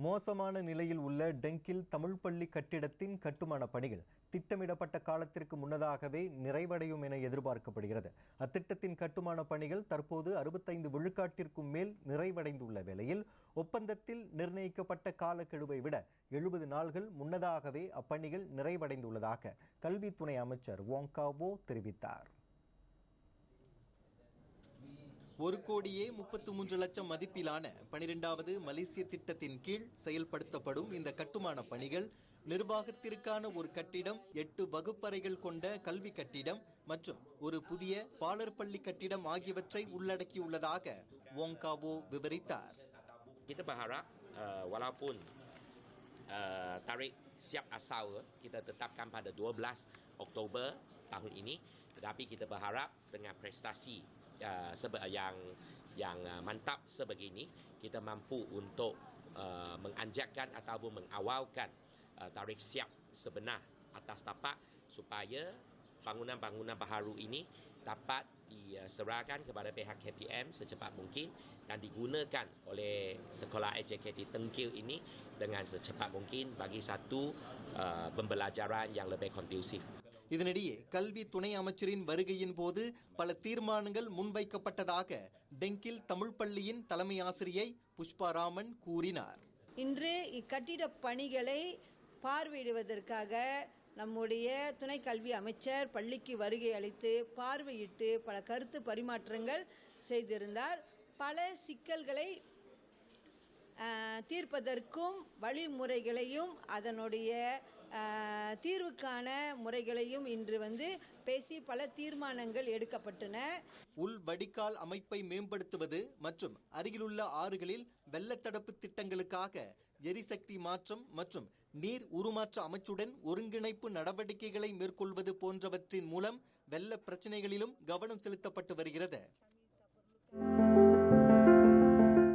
மோசமான நிலையில் உள்ள டெங்கில் தமிழ் பள்ளி கட்டிடத்தின் கட்டுமான பணிகள் திட்டமிடப்பட்ட காலத்திற்கு முன்னதாகவே நிறைவடையும் என எதிர்பார்க்கப்படுகிறது. அத்திட்டத்தின் கட்டுமான பணிகள் தற்போது 65 விழுக்காட்டிற்கும் மேல் நிறைவடைந்துள்ள வேளையில் ஒப்பந்தத்தில் நிர்ணயிக்கப்பட்ட காலக்கெடுவை விட 70 நாள்கள் முன்னதாகவே அப்பணிகள் நிறைவடைந்துள்ளதாக கல்வி துணை அமைச்சர் வோங் காவோ தெரிவித்தார். 1,33,00,000 மதிப்பிலான 12வது மலேசிய திட்டத்தின் கீழ் செயல்படுத்தப்படும் இந்த கட்டுமான பணிகள் நிர்வாகத்திற்கான ஒரு கட்டிடம், 8 வகுப்பறைகள் கொண்ட கல்வி கட்டிடம் மற்றும் ஒரு புதிய பாலர் பள்ளி கட்டிடம் ஆகியவற்றை உள்ளடக்கியுள்ளதாக வோங் காவோ விவரித்தார். Kita berharap walaupun tarikh siap asal kita tetapkan pada 12 Oktober tahun ini, tetapi kita berharap dengan prestasi yang mantap sebegini, kita mampu untuk menganjatkan ataupun mengawalkan tarikh siap sebenar atas tapak supaya bangunan-bangunan baharu ini dapat diserahkan kepada pihak KPM secepat mungkin dan digunakan oleh sekolah EJKT Tengkil ini dengan secepat mungkin bagi satu pembelajaran yang lebih kondusif. இதனிடையே கல்வி துணை அமைச்சரின் வருகையின் போது பல தீர்மானங்கள் முன்வைக்கப்பட்டதாக டெங்கில் தமிழ் பள்ளியின் தலைமை ஆசிரியை புஷ்பா ராமன் கூறினார். இன்று இக்கட்டிட பணிகளை பார்வையிடுவதற்காக நம்முடைய துணை கல்வி அமைச்சர் பள்ளிக்கு வருகை அளித்து பார்வையிட்டு பல கருத்து பரிமாற்றங்கள் செய்திருந்தார். பல சிக்கல்களை தீர்ப்பதற்கும் வழிமுறைகளையும் அதனுடைய தீர்வுக்கான முறைகளையும் இன்று பேசி பல தீர்மானங்கள் எடுக்கப்பட்டன. உள் வடிகால் அமைப்பை மேம்படுத்துவது மற்றும் அருகிலுள்ள ஆறுகளில் வெள்ளத்தடுப்பு திட்டங்களுக்காக எரிசக்தி மாற்றம் மற்றும் நீர் உருமாற்ற அமைச்சுடன் ஒருங்கிணைப்பு நடவடிக்கைகளை மேற்கொள்வது போன்றவற்றின் மூலம் வெள்ள பிரச்சனைகளிலும் கவனம் செலுத்தப்பட்டு வருகிறது.